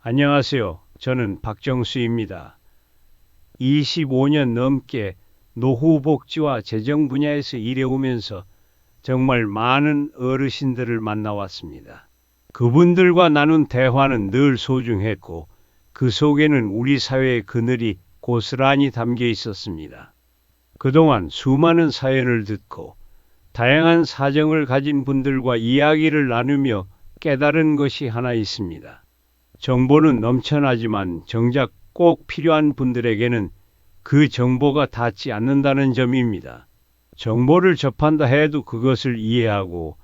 안녕하세요. 저는 박정수입니다. 25년 넘게 노후복지와 재정 분야에서 일해오면서 정말 많은 어르신들을 만나왔습니다. 그분들과 나눈 대화는 늘 소중했고 그 속에는 우리 사회의 그늘이 고스란히 담겨 있었습니다. 그동안 수많은 사연을 듣고 다양한 사정을 가진 분들과 이야기를 나누며 깨달은 것이 하나 있습니다. 정보는 넘쳐나지만 정작 꼭 필요한 분들에게는 그 정보가 닿지 않는다는 점입니다. 정보를 접한다 해도 그것을 이해하고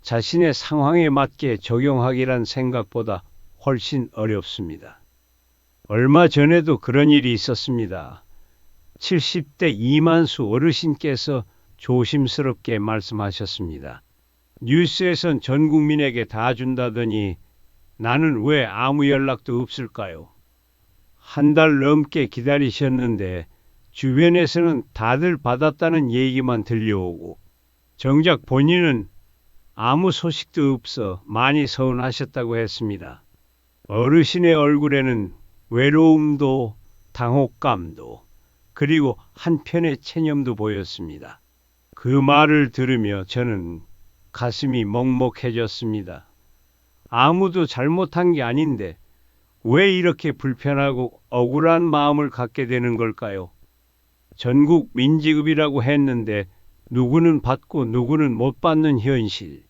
자신의 상황에 맞게 적용하기란 생각보다 훨씬 어렵습니다. 얼마 전에도 그런 일이 있었습니다. 70대 이만수 어르신께서 조심스럽게 말씀하셨습니다. 뉴스에선 전 국민에게 다 준다더니 나는 왜 아무 연락도 없을까요? 한 달 넘게 기다리셨는데 주변에서는 다들 받았다는 얘기만 들려오고 정작 본인은 아무 소식도 없어 많이 서운하셨다고 했습니다. 어르신의 얼굴에는 외로움도 당혹감도 그리고 한편의 체념도 보였습니다. 그 말을 들으며 저는 가슴이 먹먹해졌습니다. 아무도 잘못한 게 아닌데 왜 이렇게 불편하고 억울한 마음을 갖게 되는 걸까요? 전국 민지급이라고 했는데 누구는 받고 누구는 못 받는 현실.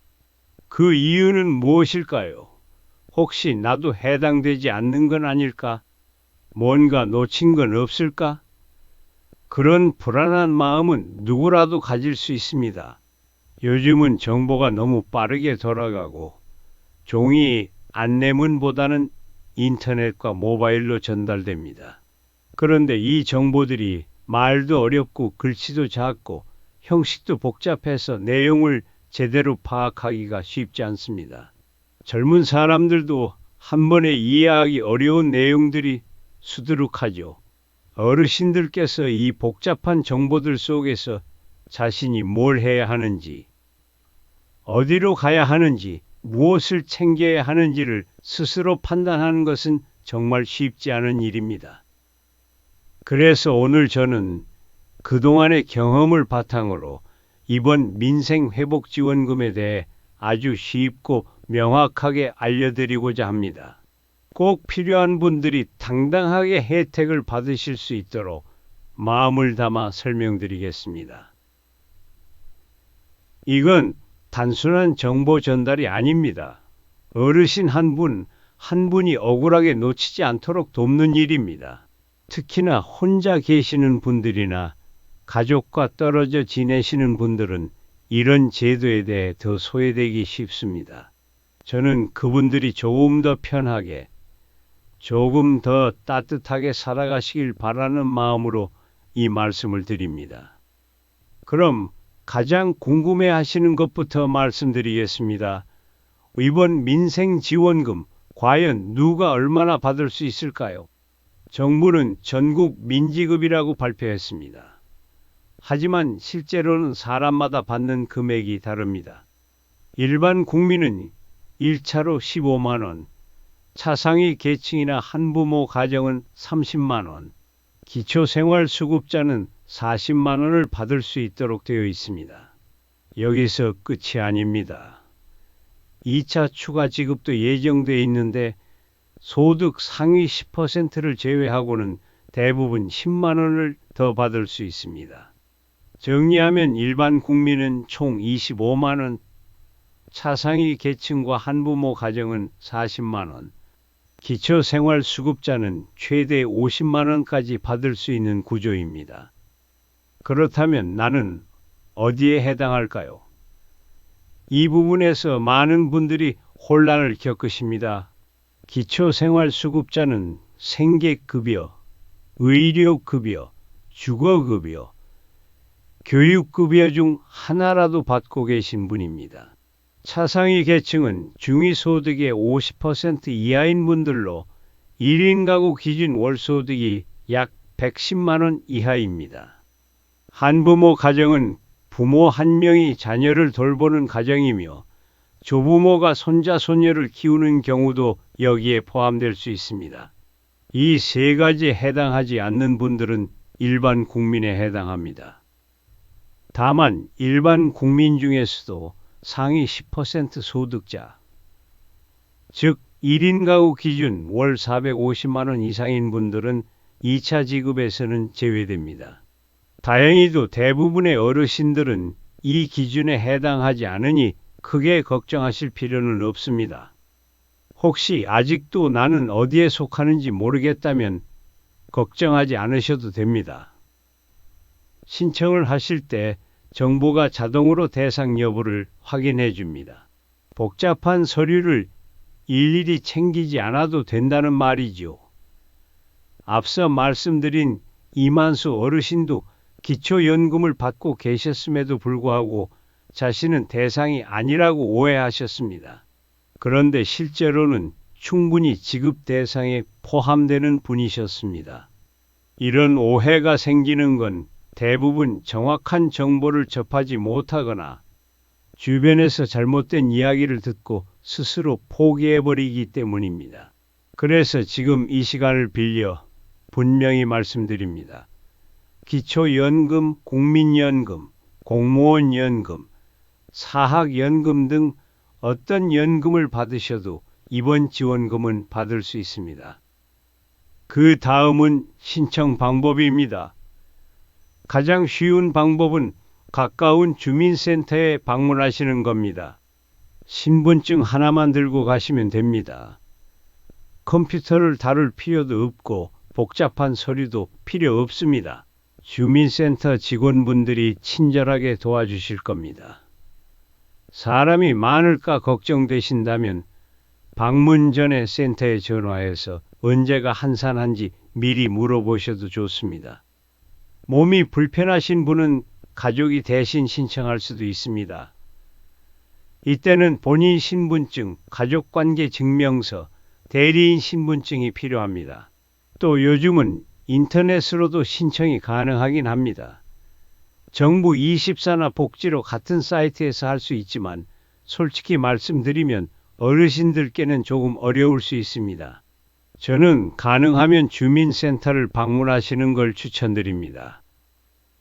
그 이유는 무엇일까요? 혹시 나도 해당되지 않는 건 아닐까? 뭔가 놓친 건 없을까? 그런 불안한 마음은 누구라도 가질 수 있습니다. 요즘은 정보가 너무 빠르게 돌아가고 종이 안내문보다는 인터넷과 모바일로 전달됩니다. 그런데 이 정보들이 말도 어렵고 글씨도 작고 형식도 복잡해서 내용을 제대로 파악하기가 쉽지 않습니다. 젊은 사람들도 한 번에 이해하기 어려운 내용들이 수두룩하죠. 어르신들께서 이 복잡한 정보들 속에서 자신이 뭘 해야 하는지, 어디로 가야 하는지, 무엇을 챙겨야 하는지를 스스로 판단하는 것은 정말 쉽지 않은 일입니다. 그래서 오늘 저는 그동안의 경험을 바탕으로 이번 민생회복지원금에 대해 아주 쉽고 명확하게 알려드리고자 합니다. 꼭 필요한 분들이 당당하게 혜택을 받으실 수 있도록 마음을 담아 설명드리겠습니다. 이건 단순한 정보 전달이 아닙니다. 어르신 한 분이 억울하게 놓치지 않도록 돕는 일입니다. 특히나 혼자 계시는 분들이나 가족과 떨어져 지내시는 분들은 이런 제도에 대해 더 소외되기 쉽습니다. 저는 그분들이 조금 더 편하게, 조금 더 따뜻하게 살아가시길 바라는 마음으로 이 말씀을 드립니다. 그럼 가장 궁금해 하시는 것부터 말씀드리겠습니다. 이번 민생지원금 과연 누가 얼마나 받을 수 있을까요? 정부는 전국 민지급이라고 발표했습니다. 하지만 실제로는 사람마다 받는 금액이 다릅니다. 일반 국민은 1차로 15만 원, 차상위 계층이나 한부모 가정은 30만 원, 기초생활수급자는 40만 원을 받을 수 있도록 되어 있습니다. 여기서 끝이 아닙니다. 2차 추가 지급도 예정되어 있는데 소득 상위 10%를 제외하고는 대부분 10만 원을 더 받을 수 있습니다. 정리하면 일반 국민은 총 25만 원, 차상위 계층과 한부모 가정은 40만 원, 기초생활수급자는 최대 50만 원까지 받을 수 있는 구조입니다. 그렇다면 나는 어디에 해당할까요? 이 부분에서 많은 분들이 혼란을 겪으십니다. 기초생활수급자는 생계급여, 의료급여, 주거급여, 교육급여 중 하나라도 받고 계신 분입니다. 차상위 계층은 중위소득의 50% 이하인 분들로 1인 가구 기준 월소득이 약 110만 원 이하입니다. 한부모 가정은 부모 한 명이 자녀를 돌보는 가정이며 조부모가 손자, 손녀를 키우는 경우도 여기에 포함될 수 있습니다. 이 세 가지에 해당하지 않는 분들은 일반 국민에 해당합니다. 다만 일반 국민 중에서도 상위 10% 소득자, 즉 1인 가구 기준 월 450만 원 이상인 분들은 2차 지급에서는 제외됩니다. 다행히도 대부분의 어르신들은 이 기준에 해당하지 않으니 크게 걱정하실 필요는 없습니다. 혹시 아직도 나는 어디에 속하는지 모르겠다면 걱정하지 않으셔도 됩니다. 신청을 하실 때 정부가 자동으로 대상 여부를 확인해 줍니다. 복잡한 서류를 일일이 챙기지 않아도 된다는 말이죠. 앞서 말씀드린 이만수 어르신도 기초연금을 받고 계셨음에도 불구하고 자신은 대상이 아니라고 오해하셨습니다. 그런데 실제로는 충분히 지급 대상에 포함되는 분이셨습니다. 이런 오해가 생기는 건 대부분 정확한 정보를 접하지 못하거나 주변에서 잘못된 이야기를 듣고 스스로 포기해버리기 때문입니다. 그래서 지금 이 시간을 빌려 분명히 말씀드립니다. 기초연금, 국민연금, 공무원연금, 사학연금 등 어떤 연금을 받으셔도 이번 지원금은 받을 수 있습니다. 그 다음은 신청 방법입니다. 가장 쉬운 방법은 가까운 주민센터에 방문하시는 겁니다. 신분증 하나만 들고 가시면 됩니다. 컴퓨터를 다룰 필요도 없고 복잡한 서류도 필요 없습니다. 주민센터 직원분들이 친절하게 도와주실 겁니다. 사람이 많을까 걱정되신다면 방문 전에 센터에 전화해서 언제가 한산한지 미리 물어보셔도 좋습니다. 몸이 불편하신 분은 가족이 대신 신청할 수도 있습니다. 이때는 본인 신분증, 가족관계 증명서, 대리인 신분증이 필요합니다. 또 요즘은 인터넷으로도 신청이 가능하긴 합니다. 정부 24나 복지로 같은 사이트에서 할 수 있지만 솔직히 말씀드리면 어르신들께는 조금 어려울 수 있습니다. 저는 가능하면 주민센터를 방문하시는 걸 추천드립니다.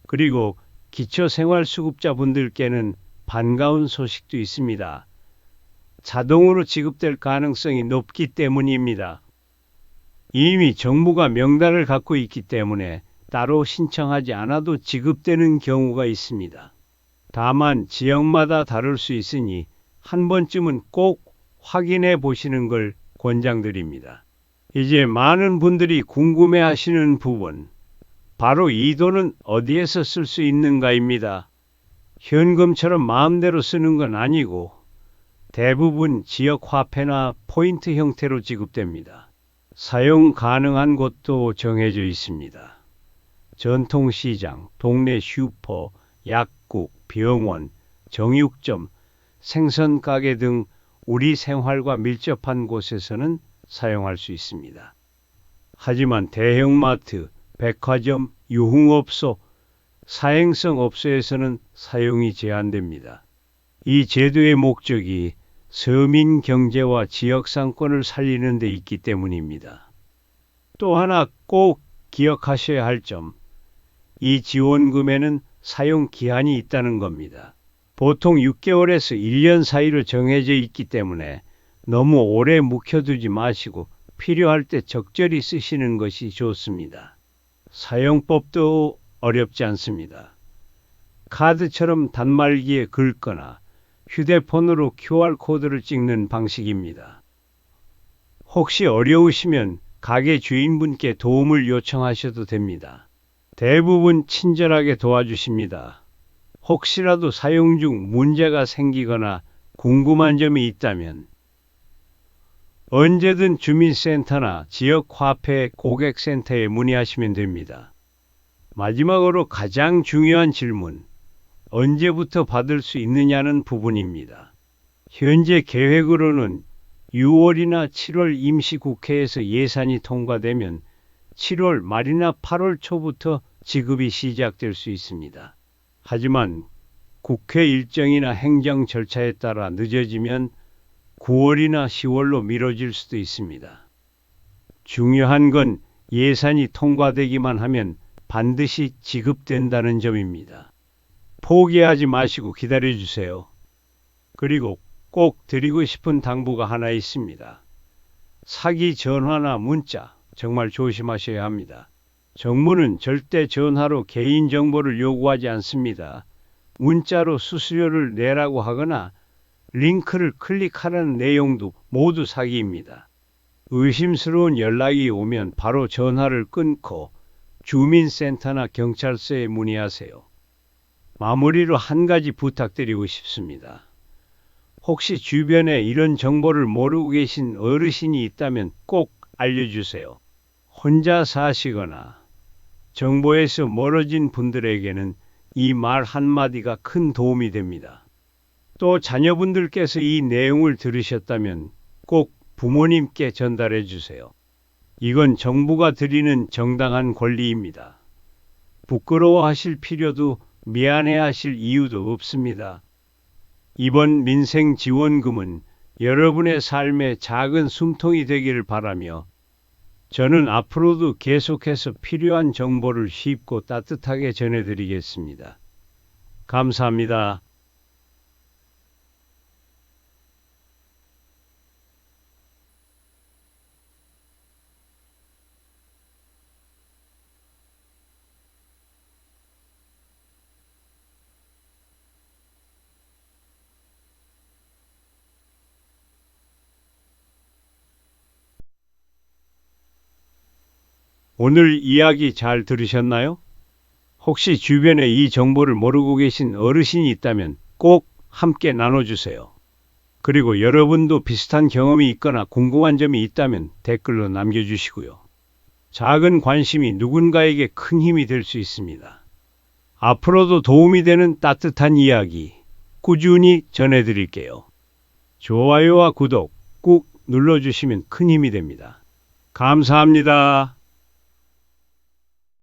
그리고 기초생활수급자분들께는 반가운 소식도 있습니다. 자동으로 지급될 가능성이 높기 때문입니다. 이미 정부가 명단을 갖고 있기 때문에 따로 신청하지 않아도 지급되는 경우가 있습니다. 다만 지역마다 다를 수 있으니 한 번쯤은 꼭 확인해 보시는 걸 권장드립니다. 이제 많은 분들이 궁금해하시는 부분, 바로 이 돈은 어디에서 쓸 수 있는가입니다. 현금처럼 마음대로 쓰는 건 아니고 대부분 지역 화폐나 포인트 형태로 지급됩니다. 사용 가능한 곳도 정해져 있습니다. 전통시장, 동네 슈퍼, 약국, 병원, 정육점, 생선가게 등 우리 생활과 밀접한 곳에서는 사용할 수 있습니다. 하지만 대형마트, 백화점, 유흥업소, 사행성 업소에서는 사용이 제한됩니다. 이 제도의 목적이 서민 경제와 지역 상권을 살리는 데 있기 때문입니다. 또 하나 꼭 기억하셔야 할 점, 이 지원금에는 사용 기한이 있다는 겁니다. 보통 6개월에서 1년 사이로 정해져 있기 때문에 너무 오래 묵혀두지 마시고 필요할 때 적절히 쓰시는 것이 좋습니다. 사용법도 어렵지 않습니다. 카드처럼 단말기에 긁거나 휴대폰으로 QR코드를 찍는 방식입니다. 혹시 어려우시면 가게 주인분께 도움을 요청하셔도 됩니다. 대부분 친절하게 도와주십니다. 혹시라도 사용 중 문제가 생기거나 궁금한 점이 있다면 언제든 주민센터나 지역화폐 고객센터에 문의하시면 됩니다. 마지막으로 가장 중요한 질문, 언제부터 받을 수 있느냐는 부분입니다. 현재 계획으로는 6월이나 7월 임시국회에서 예산이 통과되면 7월 말이나 8월 초부터 지급이 시작될 수 있습니다. 하지만 국회 일정이나 행정 절차에 따라 늦어지면 9월이나 10월로 미뤄질 수도 있습니다. 중요한 건 예산이 통과되기만 하면 반드시 지급된다는 점입니다. 포기하지 마시고 기다려주세요. 그리고 꼭 드리고 싶은 당부가 하나 있습니다. 사기 전화나 문자 정말 조심하셔야 합니다. 정부는 절대 전화로 개인정보를 요구하지 않습니다. 문자로 수수료를 내라고 하거나 링크를 클릭하라는 내용도 모두 사기입니다. 의심스러운 연락이 오면 바로 전화를 끊고 주민센터나 경찰서에 문의하세요. 마무리로 한 가지 부탁드리고 싶습니다. 혹시 주변에 이런 정보를 모르고 계신 어르신이 있다면 꼭 알려주세요. 혼자 사시거나 정보에서 멀어진 분들에게는 이 말 한마디가 큰 도움이 됩니다. 또 자녀분들께서 이 내용을 들으셨다면 꼭 부모님께 전달해 주세요. 이건 정부가 드리는 정당한 권리입니다. 부끄러워하실 필요도 미안해하실 이유도 없습니다. 이번 민생지원금은 여러분의 삶의 작은 숨통이 되기를 바라며 저는 앞으로도 계속해서 필요한 정보를 쉽고 따뜻하게 전해드리겠습니다. 감사합니다. 오늘 이야기 잘 들으셨나요? 혹시 주변에 이 정보를 모르고 계신 어르신이 있다면 꼭 함께 나눠주세요. 그리고 여러분도 비슷한 경험이 있거나 궁금한 점이 있다면 댓글로 남겨주시고요. 작은 관심이 누군가에게 큰 힘이 될 수 있습니다. 앞으로도 도움이 되는 따뜻한 이야기 꾸준히 전해드릴게요. 좋아요와 구독 꾹 눌러주시면 큰 힘이 됩니다. 감사합니다.